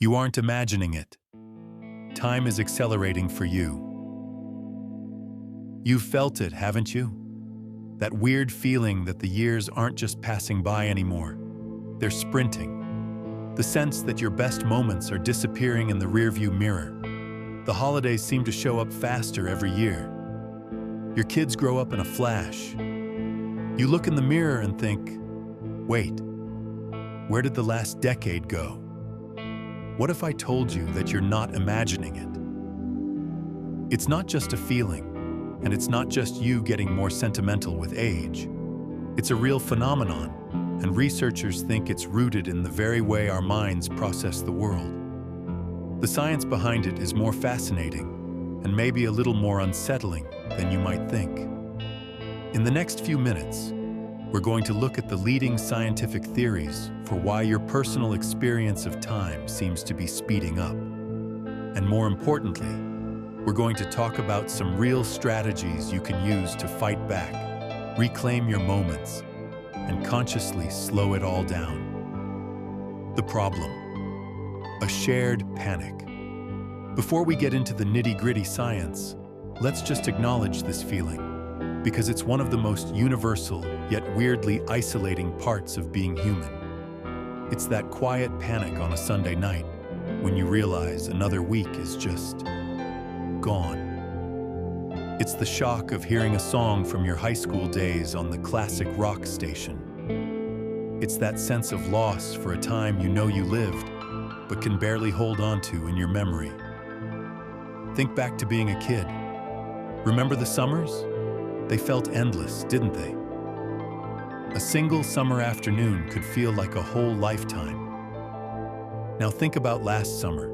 You aren't imagining it. Time is accelerating for you. You've felt it, haven't you? That weird feeling that the years aren't just passing by anymore. They're sprinting. The sense that your best moments are disappearing in the rearview mirror. The holidays seem to show up faster every year. Your kids grow up in a flash. You look in the mirror and think, wait, where did the last decade go? What if I told you that you're not imagining it? It's not just a feeling, and it's not just you getting more sentimental with age. It's a real phenomenon, and researchers think it's rooted in the very way our minds process the world. The science behind it is more fascinating, and maybe a little more unsettling than you might think. In the next few minutes, we're going to look at the leading scientific theories for why your personal experience of time seems to be speeding up. And more importantly, we're going to talk about some real strategies you can use to fight back, reclaim your moments, and consciously slow it all down. The problem: a shared panic. Before we get into the nitty-gritty science, let's just acknowledge this feeling, because it's one of the most universal yet weirdly isolating parts of being human. It's that quiet panic on a Sunday night when you realize another week is just gone. It's the shock of hearing a song from your high school days on the classic rock station. It's that sense of loss for a time you know you lived, but can barely hold on to in your memory. Think back to being a kid. Remember the summers? They felt endless, didn't they? A single summer afternoon could feel like a whole lifetime. Now think about last summer.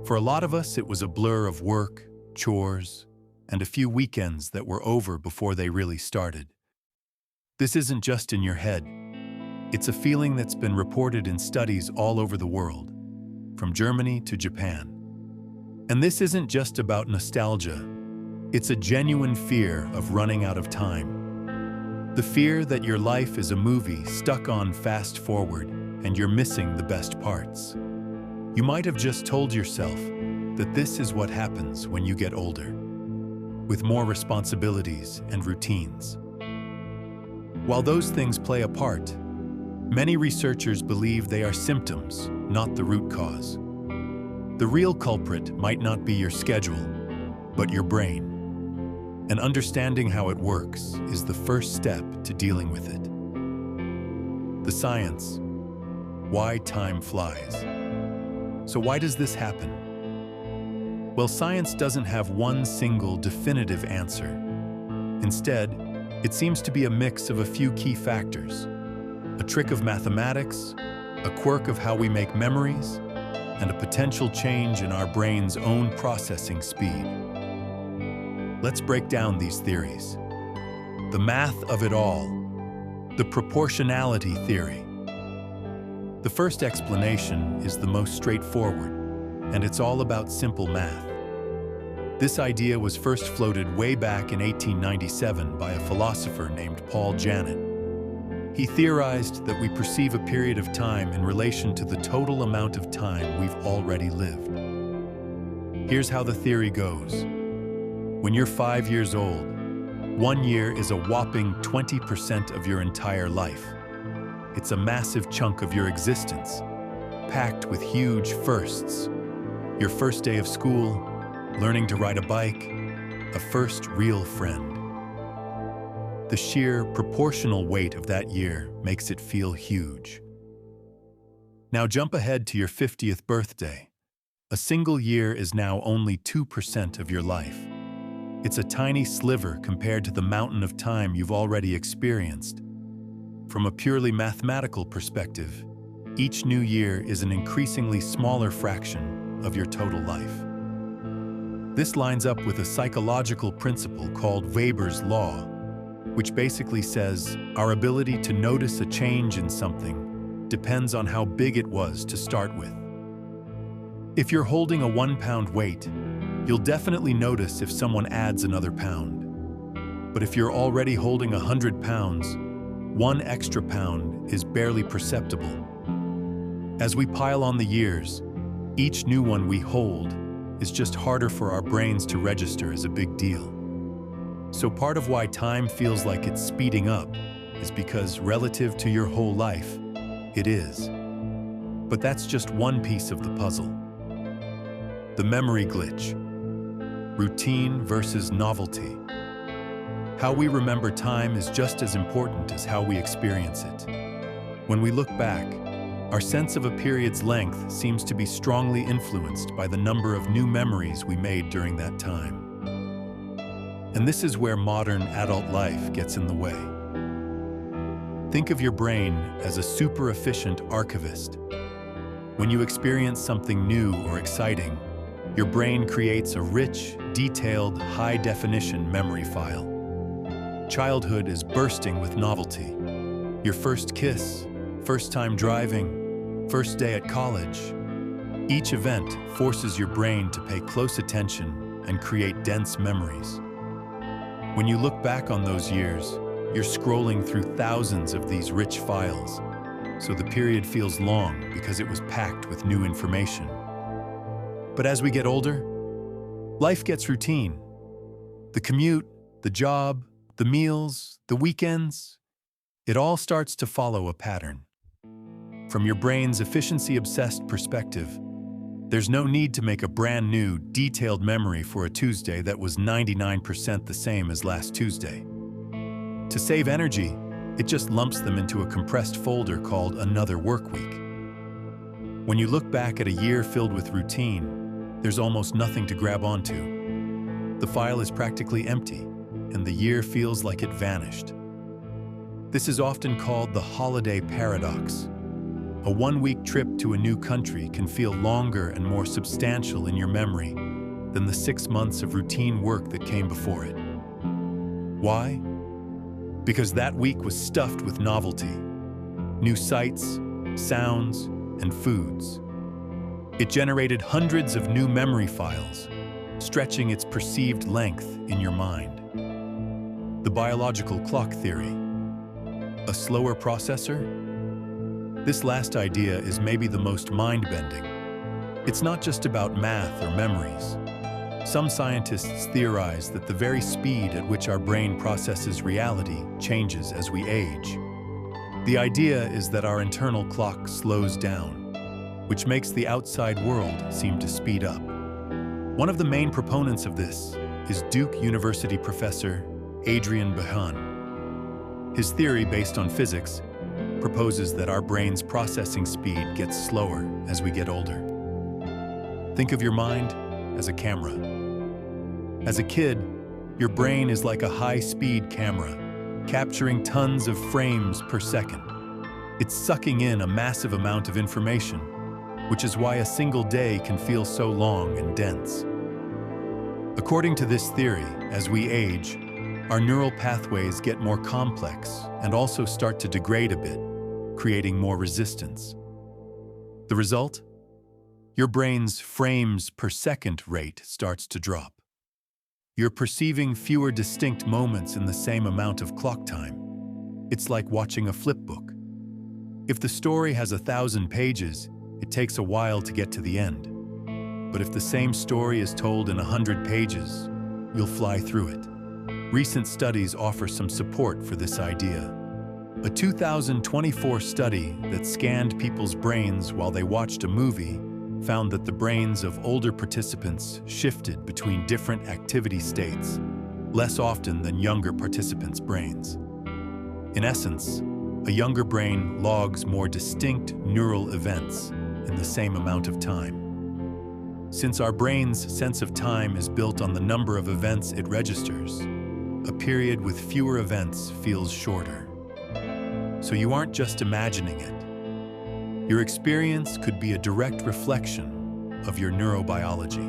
For a lot of us, it was a blur of work, chores, and a few weekends that were over before they really started. This isn't just in your head. It's a feeling that's been reported in studies all over the world, from Germany to Japan. And this isn't just about nostalgia. It's a genuine fear of running out of time. The fear that your life is a movie stuck on fast forward and you're missing the best parts. You might have just told yourself that this is what happens when you get older, with more responsibilities and routines. While those things play a part, many researchers believe they are symptoms, not the root cause. The real culprit might not be your schedule, but your brain. And understanding how it works is the first step to dealing with it. The science: why time flies. So why does this happen? Well, science doesn't have one single definitive answer. Instead, it seems to be a mix of a few key factors: a trick of mathematics, a quirk of how we make memories, and a potential change in our brain's own processing speed. Let's break down these theories. The math of it all. The proportionality theory. The first explanation is the most straightforward, and it's all about simple math. This idea was first floated way back in 1897 by a philosopher named Paul Janet. He theorized that we perceive a period of time in relation to the total amount of time we've already lived. Here's how the theory goes. When you're 5 years old, 1 year is a whopping 20% of your entire life. It's a massive chunk of your existence, packed with huge firsts. Your first day of school, learning to ride a bike, a first real friend. The sheer proportional weight of that year makes it feel huge. Now jump ahead to your 50th birthday. A single year is now only 2% of your life. It's a tiny sliver compared to the mountain of time you've already experienced. From a purely mathematical perspective, each new year is an increasingly smaller fraction of your total life. This lines up with a psychological principle called Weber's Law, which basically says our ability to notice a change in something depends on how big it was to start with. If you're holding a 1-pound weight, you'll definitely notice if someone adds another pound. But if you're already holding 100 pounds, 1 extra pound is barely perceptible. As we pile on the years, Each new one we hold is just harder for our brains to register as a big deal. So part of why time feels like it's speeding up is because relative to your whole life, it is. But that's just one piece of the puzzle. The memory glitch. Routine versus novelty. How we remember time is just as important as how we experience it. When we look back, our sense of a period's length seems to be strongly influenced by the number of new memories we made during that time. And this is where modern adult life gets in the way. Think of your brain as a super efficient archivist. When you experience something new or exciting, your brain creates a rich, detailed, high-definition memory file. Childhood is bursting with novelty. Your first kiss, first time driving, first day at college. Each event forces your brain to pay close attention and create dense memories. When you look back on those years, you're scrolling through thousands of these rich files, so the period feels long because it was packed with new information. But as we get older, life gets routine. The commute, the job, the meals, the weekends, it all starts to follow a pattern. From your brain's efficiency-obsessed perspective, there's no need to make a brand new, detailed memory for a Tuesday that was 99% the same as last Tuesday. To save energy, it just lumps them into a compressed folder called Another Work Week. When you look back at a year filled with routine, there's almost nothing to grab onto. The file is practically empty, and the year feels like it vanished. This is often called the holiday paradox. A one-week trip to a new country can feel longer and more substantial in your memory than the 6 months of routine work that came before it. Why? Because that week was stuffed with novelty, new sights, sounds, and foods. It generated hundreds of new memory files, stretching its perceived length in your mind. The biological clock theory. A slower processor? This last idea is maybe the most mind-bending. It's not just about math or memories. Some scientists theorize that the very speed at which our brain processes reality changes as we age. The idea is that our internal clock slows down, which makes the outside world seem to speed up. One of the main proponents of this is Duke University professor Adrian Behan. His theory, based on physics, proposes that our brain's processing speed gets slower as we get older. Think of your mind as a camera. As a kid, your brain is like a high-speed camera, capturing tons of frames per second. It's sucking in a massive amount of information, which is why a single day can feel so long and dense. According to this theory, as we age, our neural pathways get more complex and also start to degrade a bit, creating more resistance. The result? Your brain's frames per second rate starts to drop. You're perceiving fewer distinct moments in the same amount of clock time. It's like watching a flip book. If the story has 1,000 pages, it takes a while to get to the end. But if the same story is told in 100 pages, you'll fly through it. Recent studies offer some support for this idea. A 2024 study that scanned people's brains while they watched a movie found that the brains of older participants shifted between different activity states less often than younger participants' brains. In essence, a younger brain logs more distinct neural events in the same amount of time. Since our brain's sense of time is built on the number of events it registers, a period with fewer events feels shorter. So you aren't just imagining it. Your experience could be a direct reflection of your neurobiology.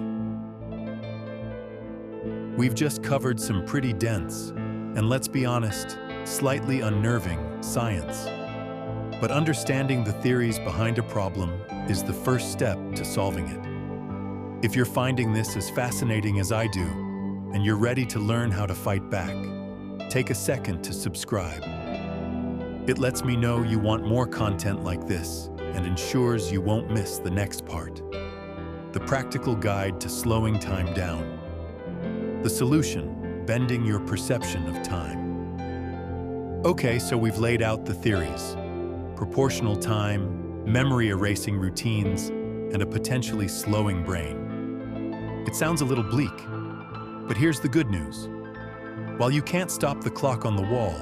We've just covered some pretty dense, and let's be honest, slightly unnerving science. But understanding the theories behind a problem is the first step to solving it. If you're finding this as fascinating as I do, and you're ready to learn how to fight back, take a second to subscribe. It lets me know you want more content like this and ensures you won't miss the next part. the practical guide to slowing time down. The solution: bending your perception of time. Okay, so we've laid out the theories: proportional time, memory-erasing routines, and a potentially slowing brain. It sounds a little bleak, but here's the good news. While you can't stop the clock on the wall,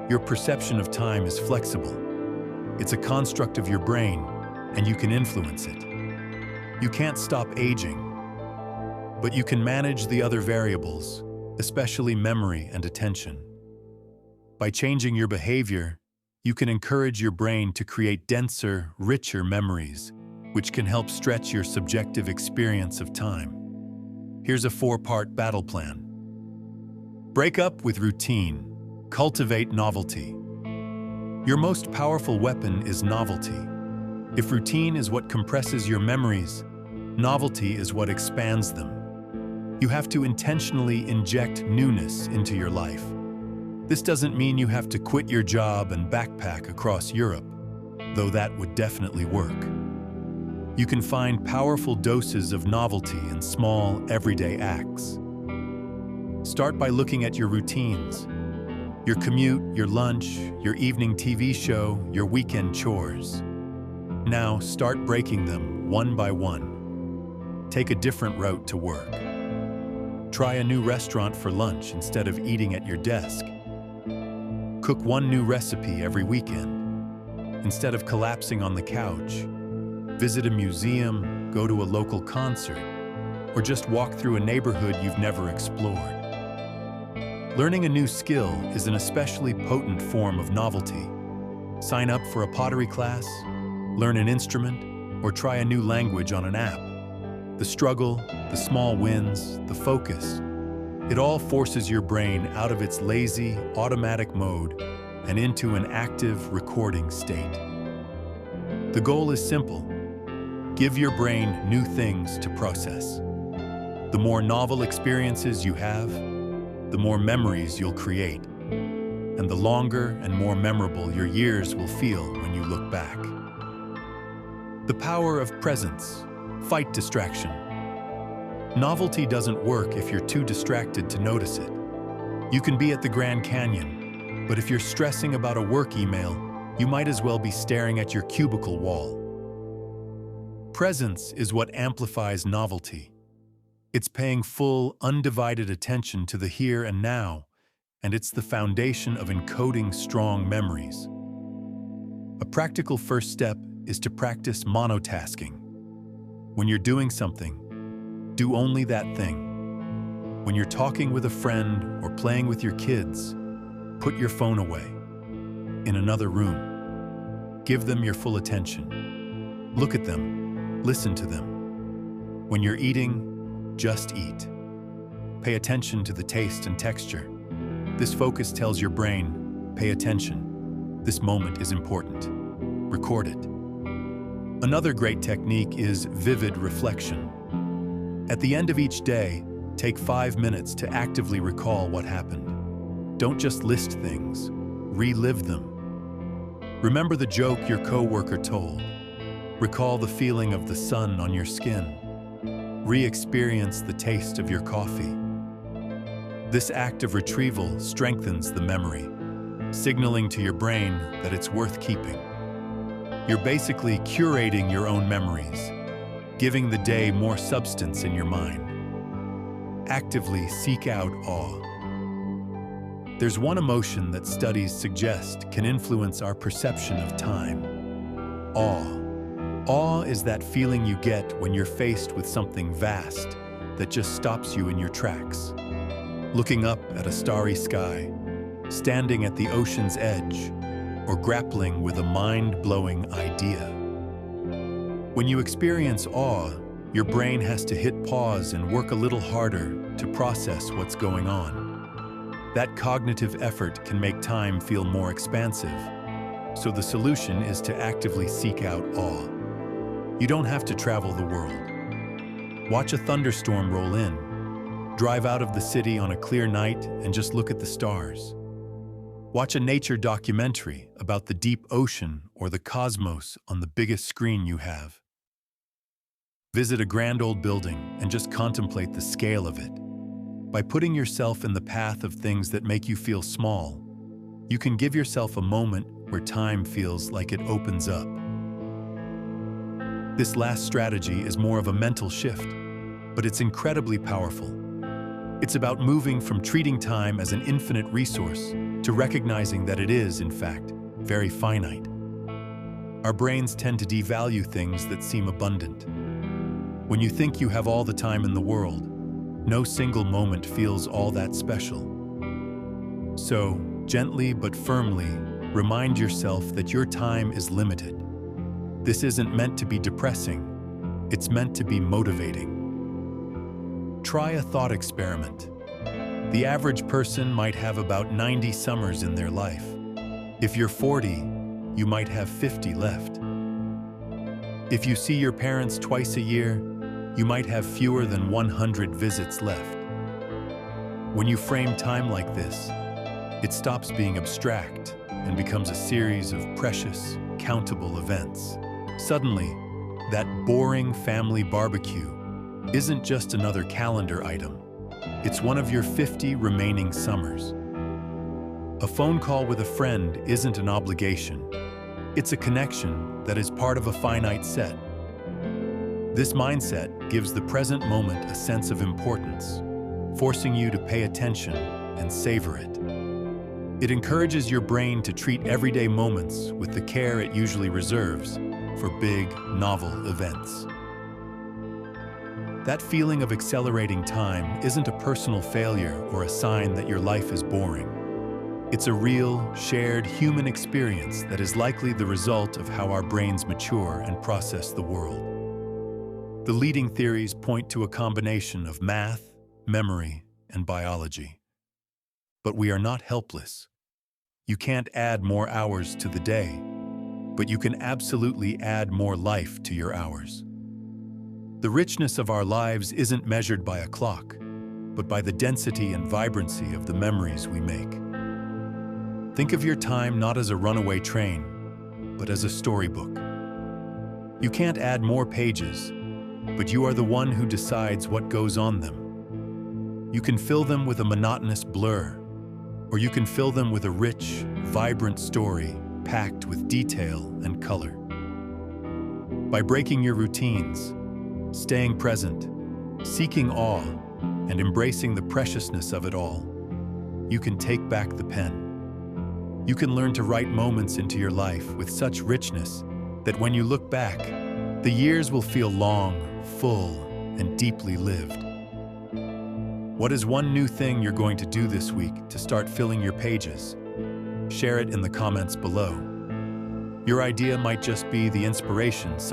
your perception of time is flexible. It's a construct of your brain, and you can influence it. You can't stop aging, but you can manage the other variables, especially memory and attention. By changing your behavior, you can encourage your brain to create denser, richer memories, which can help stretch your subjective experience of time. Here's a 4-part battle plan. Break up with routine. Cultivate novelty. Your most powerful weapon is novelty. If routine is what compresses your memories, novelty is what expands them. You have to intentionally inject newness into your life. This doesn't mean you have to quit your job and backpack across Europe, though that would definitely work. You can find powerful doses of novelty in small, everyday acts. Start by looking at your routines: your commute, your lunch, your evening TV show, your weekend chores. Now start breaking them one by one. Take a different route to work. Try a new restaurant for lunch instead of eating at your desk. Cook one new recipe every weekend. Instead of collapsing on the couch, visit a museum, go to a local concert, or just walk through a neighborhood you've never explored. Learning a new skill is an especially potent form of novelty. Sign up for a pottery class, learn an instrument, or try a new language on an app. The struggle, the small wins, the focus, it all forces your brain out of its lazy, automatic mode and into an active, recording state. The goal is simple: give your brain new things to process. The more novel experiences you have, the more memories you'll create, and the longer and more memorable your years will feel when you look back. The power of presence. Fight distraction. Novelty doesn't work if you're too distracted to notice it. You can be at the Grand Canyon, but if you're stressing about a work email, you might as well be staring at your cubicle wall. Presence is what amplifies novelty. It's paying full, undivided attention to the here and now, and it's the foundation of encoding strong memories. A practical first step is to practice monotasking. When you're doing something, do only that thing. When you're talking with a friend or playing with your kids, put your phone away. In another room, give them your full attention. Look at them, listen to them. When you're eating, just eat. Pay attention to the taste and texture. This focus tells your brain, pay attention. This moment is important. Record it. Another great technique is vivid reflection. At the end of each day, take 5 minutes to actively recall what happened. Don't just list things, relive them. Remember the joke your coworker told. Recall the feeling of the sun on your skin. Re-experience the taste of your coffee. This act of retrieval strengthens the memory, signaling to your brain that it's worth keeping. You're basically curating your own memories, giving the day more substance in your mind. Actively seek out awe. There's one emotion that studies suggest can influence our perception of time: awe. Awe is that feeling you get when you're faced with something vast that just stops you in your tracks. Looking up at a starry sky, standing at the ocean's edge, or grappling with a mind-blowing idea. When you experience awe, your brain has to hit pause and work a little harder to process what's going on. That cognitive effort can make time feel more expansive, so the solution is to actively seek out awe. You don't have to travel the world. Watch a thunderstorm roll in. Drive out of the city on a clear night and just look at the stars. Watch a nature documentary about the deep ocean or the cosmos on the biggest screen you have. Visit a grand old building and just contemplate the scale of it. By putting yourself in the path of things that make you feel small, you can give yourself a moment where time feels like it opens up. This last strategy is more of a mental shift, but it's incredibly powerful. It's about moving from treating time as an infinite resource to recognizing that it is, in fact, very finite. Our brains tend to devalue things that seem abundant. When you think you have all the time in the world, no single moment feels all that special. So, gently but firmly, remind yourself that your time is limited. This isn't meant to be depressing, it's meant to be motivating. Try a thought experiment. The average person might have about 90 summers in their life. If you're 40, you might have 50 left. If you see your parents twice a year, you might have fewer than 100 visits left. When you frame time like this, it stops being abstract and becomes a series of precious, countable events. Suddenly, that boring family barbecue isn't just another calendar item. It's one of your 50 remaining summers. A phone call with a friend isn't an obligation. It's a connection that is part of a finite set. This mindset gives the present moment a sense of importance, forcing you to pay attention and savor it. It encourages your brain to treat everyday moments with the care it usually reserves for big, novel events. That feeling of accelerating time isn't a personal failure or a sign that your life is boring. It's a real, shared human experience that is likely the result of how our brains mature and process the world. The leading theories point to a combination of math, memory, and biology. But we are not helpless. You can't add more hours to the day, but you can absolutely add more life to your hours. The richness of our lives isn't measured by a clock, but by the density and vibrancy of the memories we make. Think of your time not as a runaway train, but as a storybook. You can't add more pages, but you are the one who decides what goes on them. You can fill them with a monotonous blur, or you can fill them with a rich, vibrant story packed with detail and color. By breaking your routines, staying present, seeking awe, and embracing the preciousness of it all, you can take back the pen. You can learn to write moments into your life with such richness that when you look back, the years will feel long, full, and deeply lived. What is one new thing you're going to do this week to start filling your pages? Share it in the comments below. Your idea might just be the inspiration